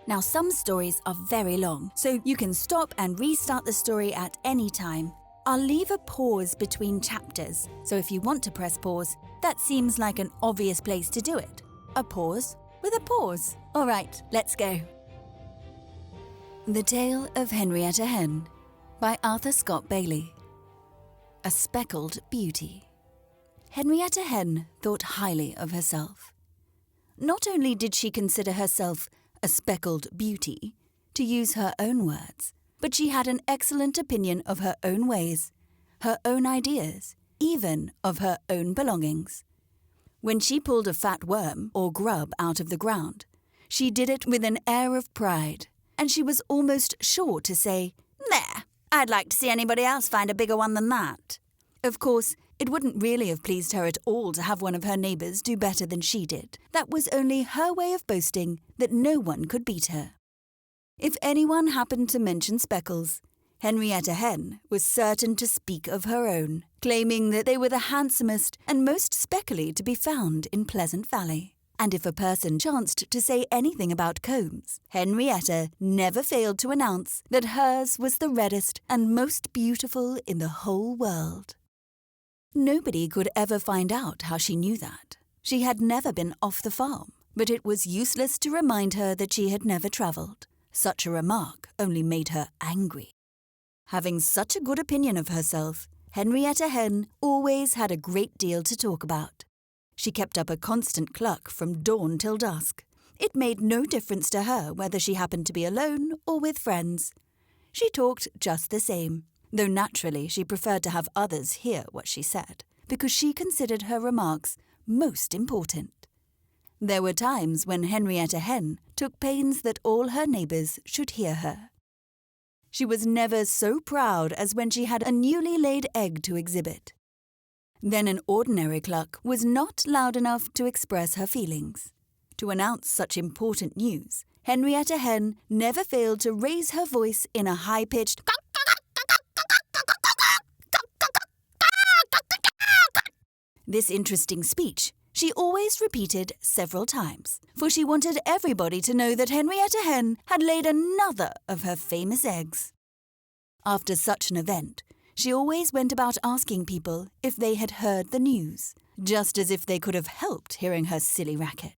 Now, some stories are very long, so you can stop and restart the story at any time. I'll leave a pause between chapters, so if you want to press pause, that seems like an obvious place to do it. A pause with a pause. All right, let's go. The Tale of Henrietta Hen by Arthur Scott Bailey. A Speckled Beauty. Henrietta Hen thought highly of herself. Not only did she consider herself a speckled beauty, to use her own words, but she had an excellent opinion of her own ways, her own ideas, even of her own belongings. When she pulled a fat worm or grub out of the ground, she did it with an air of pride, and she was almost sure to say, "There, I'd like to see anybody else find a bigger one than that." Of course, it wouldn't really have pleased her at all to have one of her neighbours do better than she did. That was only her way of boasting that no one could beat her. If anyone happened to mention speckles, Henrietta Hen was certain to speak of her own, claiming that they were the handsomest and most speckly to be found in Pleasant Valley. And if a person chanced to say anything about combs, Henrietta never failed to announce that hers was the reddest and most beautiful in the whole world. Nobody could ever find out how she knew that. She had never been off the farm, but it was useless to remind her that she had never travelled. Such a remark only made her angry. Having such a good opinion of herself, Henrietta Hen always had a great deal to talk about. She kept up a constant cluck from dawn till dusk. It made no difference to her whether she happened to be alone or with friends. She talked just the same, though naturally she preferred to have others hear what she said, because she considered her remarks most important. There were times when Henrietta Hen took pains that all her neighbours should hear her. She was never so proud as when she had a newly laid egg to exhibit. Then an ordinary cluck was not loud enough to express her feelings. To announce such important news, Henrietta Hen never failed to raise her voice in a high-pitched This interesting speech she always repeated several times, for she wanted everybody to know that Henrietta Hen had laid another of her famous eggs. After such an event, she always went about asking people if they had heard the news, just as if they could have helped hearing her silly racket.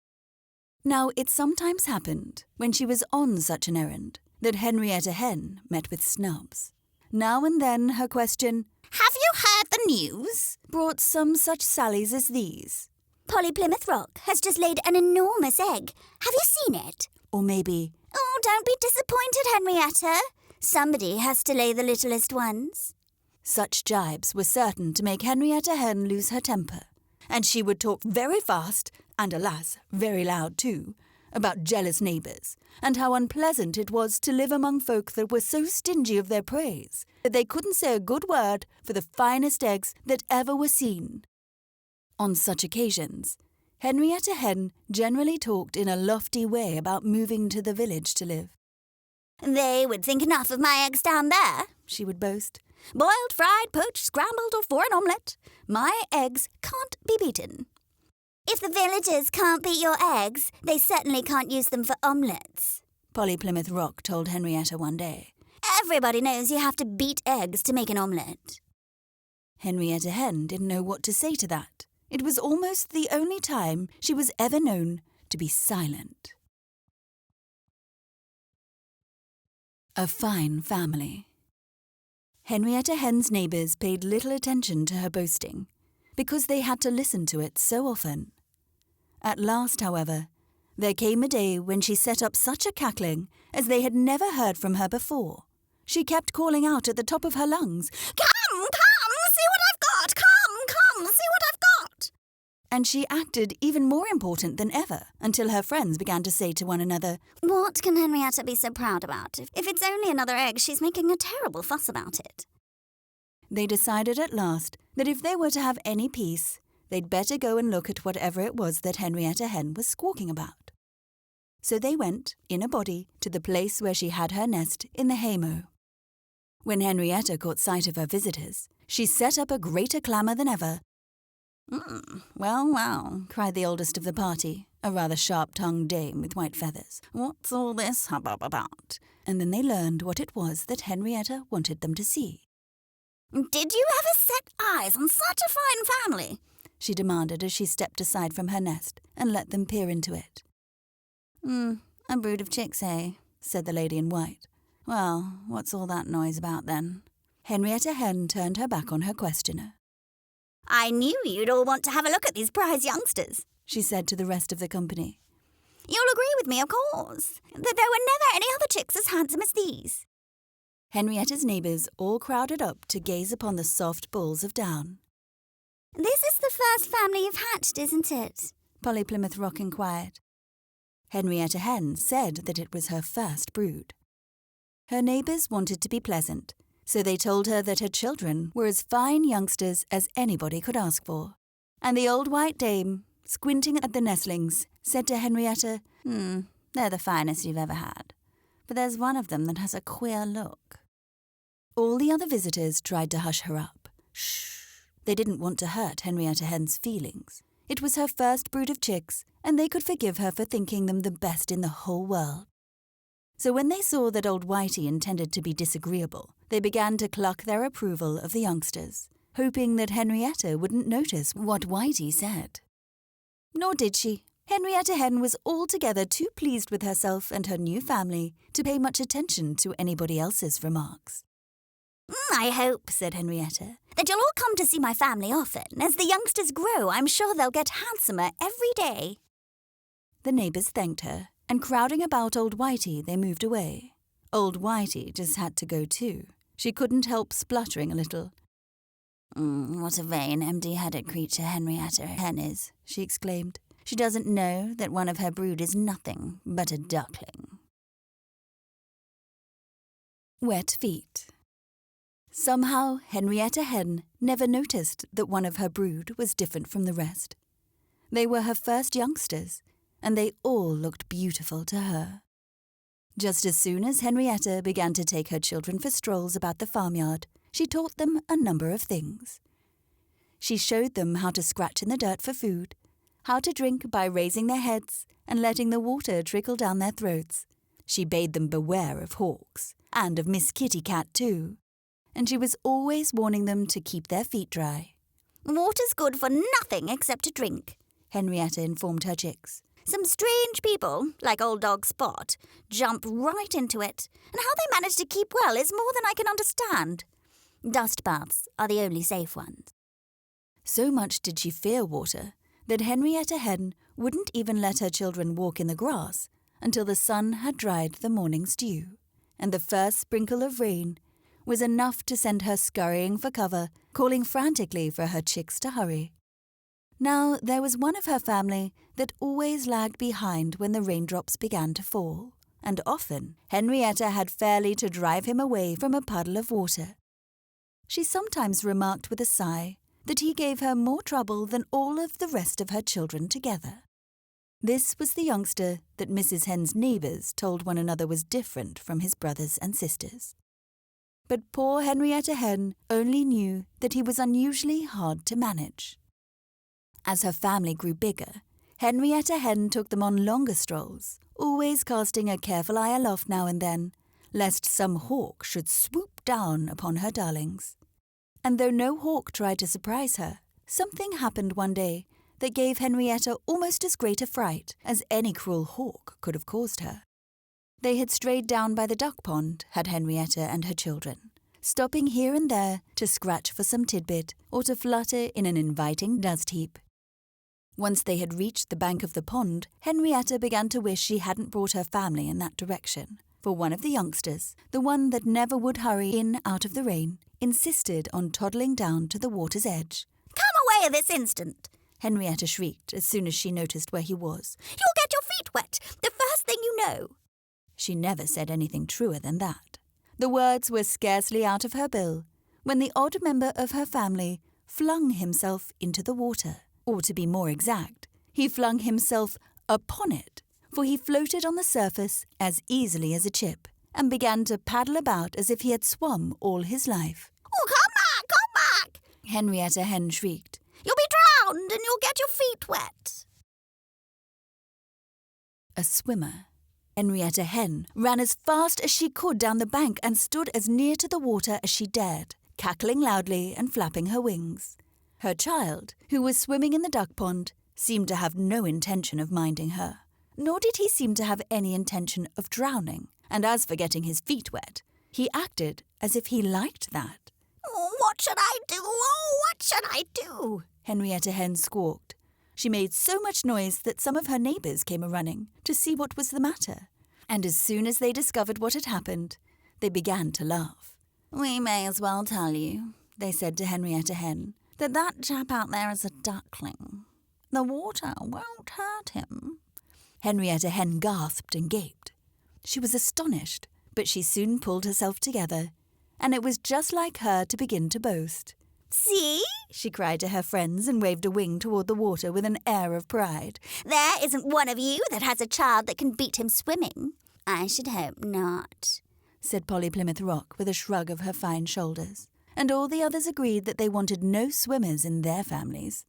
Now, it sometimes happened, when she was on such an errand, that Henrietta Hen met with snubs. Now and then her question, "Have you heard the news?" brought some such sallies as these. "Polly Plymouth Rock has just laid an enormous egg. Have you seen it?" Or maybe, "Oh, don't be disappointed, Henrietta. Somebody has to lay the littlest ones." Such jibes were certain to make Henrietta Hen lose her temper, and she would talk very fast, and alas, very loud too, about jealous neighbours, and how unpleasant it was to live among folk that were so stingy of their praise that they couldn't say a good word for the finest eggs that ever were seen. On such occasions, Henrietta Hen generally talked in a lofty way about moving to the village to live. "They would think enough of my eggs down there," she would boast. "Boiled, fried, poached, scrambled, or for an omelette. My eggs can't be beaten." "If the villagers can't beat your eggs, they certainly can't use them for omelettes," Polly Plymouth Rock told Henrietta one day. "Everybody knows you have to beat eggs to make an omelette." Henrietta Hen didn't know what to say to that. It was almost the only time she was ever known to be silent. A Fine Family. Henrietta Hen's neighbours paid little attention to her boasting, because they had to listen to it so often. At last, however, there came a day when she set up such a cackling as they had never heard from her before. She kept calling out at the top of her lungs, "Come, see what I've got! Come, see what I've got!" And she acted even more important than ever, until her friends began to say to one another, "What can Henrietta be so proud about? If it's only another egg, she's making a terrible fuss about it." They decided at last that if they were to have any peace, they'd better go and look at whatever it was that Henrietta Hen was squawking about. So they went, in a body, to the place where she had her nest in the haymow. When Henrietta caught sight of her visitors, she set up a greater clamour than ever. Well, well, cried the oldest of the party, a rather sharp-tongued dame with white feathers. What's all this hubbub about? And then they learned what it was that Henrietta wanted them to see. Did you ever set eyes on such a fine family? She demanded as she stepped aside from her nest and let them peer into it. A brood of chicks, eh? Said the lady in white. Well, what's all that noise about then? Henrietta Hen turned her back on her questioner. I knew you'd all want to have a look at these prize youngsters, she said to the rest of the company. You'll agree with me, of course, that there were never any other chicks as handsome as these. Henrietta's neighbours all crowded up to gaze upon the soft balls of down. This is the first family you've hatched, isn't it? Polly Plymouth Rock inquired. Henrietta Hen said that it was her first brood. Her neighbours wanted to be pleasant, so they told her that her children were as fine youngsters as anybody could ask for. And the old white dame, squinting at the nestlings, said to Henrietta, they're the finest you've ever had. But there's one of them that has a queer look. All the other visitors tried to hush her up. Shh. They didn't want to hurt Henrietta Hen's feelings. It was her first brood of chicks, and they could forgive her for thinking them the best in the whole world. So when they saw that old Whitey intended to be disagreeable, they began to cluck their approval of the youngsters, hoping that Henrietta wouldn't notice what Whitey said. Nor did she. Henrietta Hen was altogether too pleased with herself and her new family to pay much attention to anybody else's remarks. I hope, said Henrietta, that you'll all come to see my family often. As the youngsters grow, I'm sure they'll get handsomer every day. The neighbours thanked her, and crowding about old Whitey, they moved away. Old Whitey just had to go too. She couldn't help spluttering a little. What a vain, empty-headed creature Henrietta Hen is, she exclaimed. She doesn't know that one of her brood is nothing but a duckling. Wet feet. Somehow, Henrietta Hen never noticed that one of her brood was different from the rest. They were her first youngsters, and they all looked beautiful to her. Just as soon as Henrietta began to take her children for strolls about the farmyard, she taught them a number of things. She showed them how to scratch in the dirt for food, how to drink by raising their heads and letting the water trickle down their throats. She bade them beware of hawks, and of Miss Kitty Cat too. And she was always warning them to keep their feet dry. Water's good for nothing except to drink, Henrietta informed her chicks. Some strange people, like old dog Spot, jump right into it, and how they manage to keep well is more than I can understand. Dust baths are the only safe ones. So much did she fear water that Henrietta Hen wouldn't even let her children walk in the grass until the sun had dried the morning's dew, and the first sprinkle of rain was enough to send her scurrying for cover, calling frantically for her chicks to hurry. Now, there was one of her family that always lagged behind when the raindrops began to fall, and often Henrietta had fairly to drive him away from a puddle of water. She sometimes remarked with a sigh that he gave her more trouble than all of the rest of her children together. This was the youngster that Mrs. Hen's neighbours told one another was different from his brothers and sisters. But poor Henrietta Hen only knew that he was unusually hard to manage. As her family grew bigger, Henrietta Hen took them on longer strolls, always casting a careful eye aloft now and then, lest some hawk should swoop down upon her darlings. And though no hawk tried to surprise her, something happened one day that gave Henrietta almost as great a fright as any cruel hawk could have caused her. They had strayed down by the duck pond, had Henrietta and her children, stopping here and there to scratch for some tidbit or to flutter in an inviting dust heap. Once they had reached the bank of the pond, Henrietta began to wish she hadn't brought her family in that direction, for one of the youngsters, the one that never would hurry in out of the rain, insisted on toddling down to the water's edge. Come away this instant, Henrietta shrieked as soon as she noticed where he was. You'll get your feet wet, the first thing you know. She never said anything truer than that. The words were scarcely out of her bill when the odd member of her family flung himself into the water. Or to be more exact, he flung himself upon it, for he floated on the surface as easily as a chip and began to paddle about as if he had swum all his life. Oh, come back, come back! Henrietta Hen shrieked. You'll be around and you'll get your feet wet. A swimmer. Henrietta Hen ran as fast as she could down the bank and stood as near to the water as she dared, cackling loudly and flapping her wings. Her child, who was swimming in the duck pond, seemed to have no intention of minding her, nor did he seem to have any intention of drowning. And as for getting his feet wet, he acted as if he liked that. What should I do? Oh, what should I do? Henrietta Hen squawked. She made so much noise that some of her neighbours came a-running to see what was the matter. And as soon as they discovered what had happened, they began to laugh. "We may as well tell you," they said to Henrietta Hen, that chap out there is a duckling. The water won't hurt him." Henrietta Hen gasped and gaped. She was astonished, but she soon pulled herself together, and it was just like her to begin to boast. "See?" she cried to her friends and waved a wing toward the water with an air of pride. "There isn't one of you that has a child that can beat him swimming." "I should hope not," said Polly Plymouth Rock with a shrug of her fine shoulders, and all the others agreed that they wanted no swimmers in their families.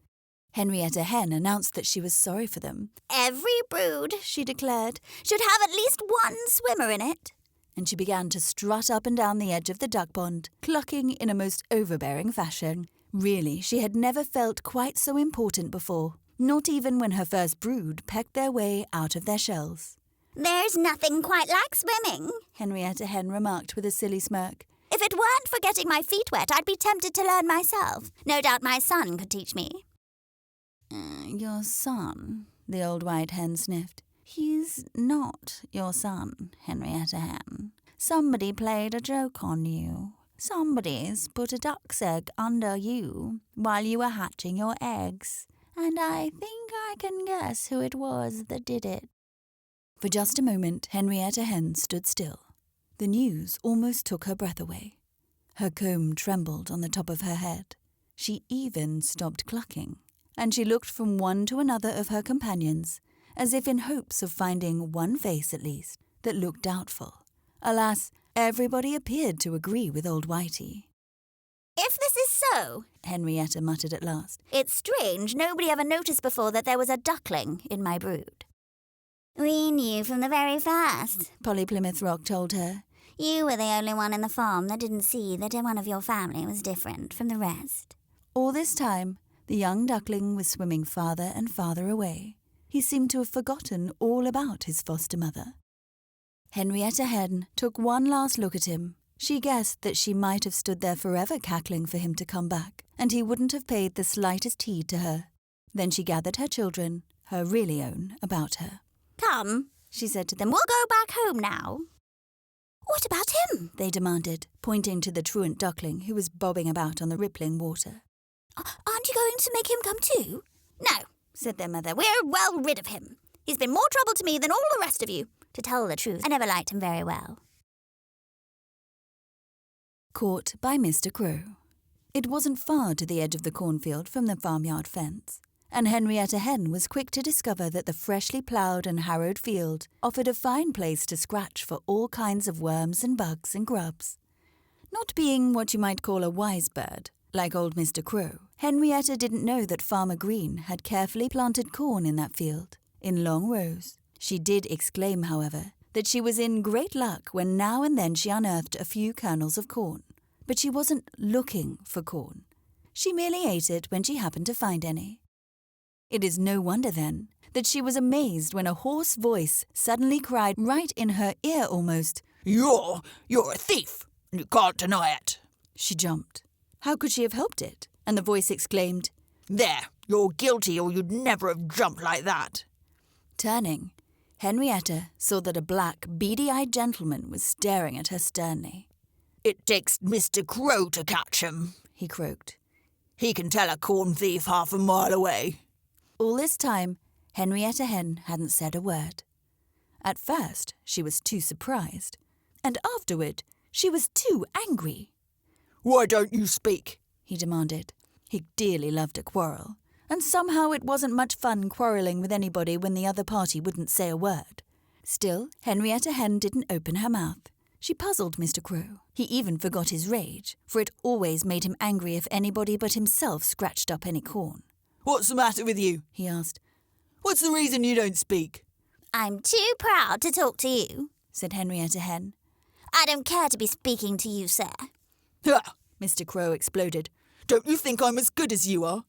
Henrietta Hen announced that she was sorry for them. "Every brood," she declared, "should have at least one swimmer in it." And she began to strut up and down the edge of the duck pond, clucking in a most overbearing fashion. Really, she had never felt quite so important before, not even when her first brood pecked their way out of their shells. "There's nothing quite like swimming," Henrietta Hen remarked with a silly smirk. "If it weren't for getting my feet wet, I'd be tempted to learn myself. No doubt my son could teach me." Your son," the old white hen sniffed. "He's not your son, Henrietta Hen. Somebody played a joke on you. Somebody's put a duck's egg under you while you were hatching your eggs. And I think I can guess who it was that did it." For just a moment, Henrietta Hen stood still. The news almost took her breath away. Her comb trembled on the top of her head. She even stopped clucking, and she looked from one to another of her companions, as if in hopes of finding one face at least that looked doubtful. Alas, everybody appeared to agree with old Whitey. "If this is so," Henrietta muttered at last, "it's strange nobody ever noticed before that there was a duckling in my brood." "We knew from the very first," Polly Plymouth Rock told her. "You were the only one in the farm that didn't see that one of your family was different from the rest." All this time, the young duckling was swimming farther and farther away. He seemed to have forgotten all about his foster mother. Henrietta Hen took one last look at him. She guessed that she might have stood there forever cackling for him to come back, and he wouldn't have paid the slightest heed to her. Then she gathered her children, her really own, about her. "Come," she said to them, "we'll go back home now." "What about him?" they demanded, pointing to the truant duckling who was bobbing about on the rippling water. "Aren't you going to make him come too?" "No," said their mother. "We're well rid of him. He's been more trouble to me than all the rest of you. To tell the truth, I never liked him very well." Caught by Mr. Crow. It wasn't far to the edge of the cornfield from the farmyard fence, and Henrietta Hen was quick to discover that the freshly ploughed and harrowed field offered a fine place to scratch for all kinds of worms and bugs and grubs. Not being what you might call a wise bird, like old Mr. Crow, Henrietta didn't know that Farmer Green had carefully planted corn in that field, in long rows. She did exclaim, however, that she was in great luck when now and then she unearthed a few kernels of corn. But she wasn't looking for corn. She merely ate it when she happened to find any. It is no wonder, then, that she was amazed when a hoarse voice suddenly cried right in her ear almost, You're a thief, and you can't deny it." She jumped. How could she have helped it? And the voice exclaimed, "There, you're guilty, or you'd never have jumped like that." Turning, Henrietta saw that a black, beady-eyed gentleman was staring at her sternly. "It takes Mr. Crow to catch him," he croaked. "He can tell a corn thief half a mile away." All this time, Henrietta Hen hadn't said a word. At first, she was too surprised, and afterward, she was too angry. "Why don't you speak?" he demanded. He dearly loved a quarrel, and somehow it wasn't much fun quarrelling with anybody when the other party wouldn't say a word. Still, Henrietta Hen didn't open her mouth. She puzzled Mr. Crow. He even forgot his rage, for it always made him angry if anybody but himself scratched up any corn. What's the matter with you? he asked. What's the reason you don't speak? I'm too proud to talk to you, said Henrietta Hen. I don't care to be speaking to you, sir. Ha! Mr. Crow exploded. Don't you think I'm as good as you are?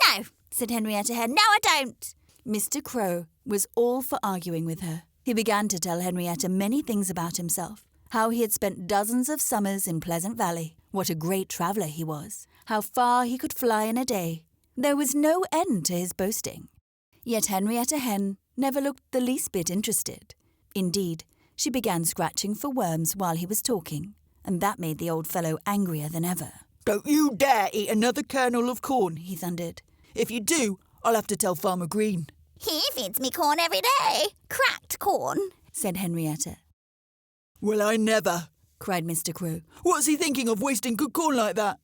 No, said Henrietta Hen. No, I don't. Mr. Crow was all for arguing with her. He began to tell Henrietta many things about himself. How he had spent dozens of summers in Pleasant Valley. What a great traveller he was. How far he could fly in a day. There was no end to his boasting. Yet Henrietta Hen never looked the least bit interested. Indeed, she began scratching for worms while he was talking, and that made the old fellow angrier than ever. Don't you dare eat another kernel of corn, He thundered. If you do, I'll have to tell Farmer Green. He feeds me corn every day. Cracked corn, said Henrietta. Well, I never, cried Mr. Crow. What's he thinking of wasting good corn like that?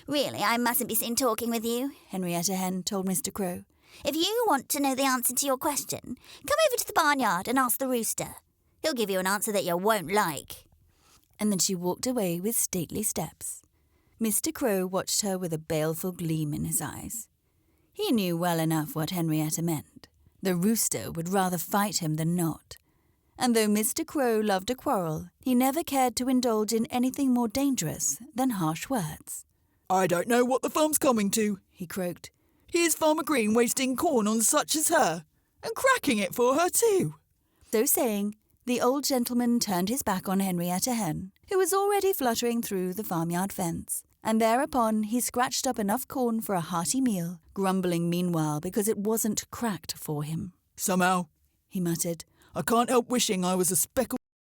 Well, I mustn't be seen talking with you. Henrietta Hen told Mr. Crow. If you want to know the answer to your question, come over to the barnyard and ask the rooster. He'll give you an answer that you won't like. And then she walked away with stately steps. Mr. Crow watched her with a baleful gleam in his eyes. He knew well enough what Henrietta meant. The rooster would rather fight him than not. And though Mr. Crow loved a quarrel, he never cared to indulge in anything more dangerous than harsh words. I don't know what the farm's coming to, he croaked. Here's Farmer Green wasting corn on such as her, and cracking it for her too. So saying, the old gentleman turned his back on Henrietta Hen, who was already fluttering through the farmyard fence, and thereupon he scratched up enough corn for a hearty meal, grumbling meanwhile because it wasn't cracked for him. Somehow, he muttered, I can't help wishing I was a speckled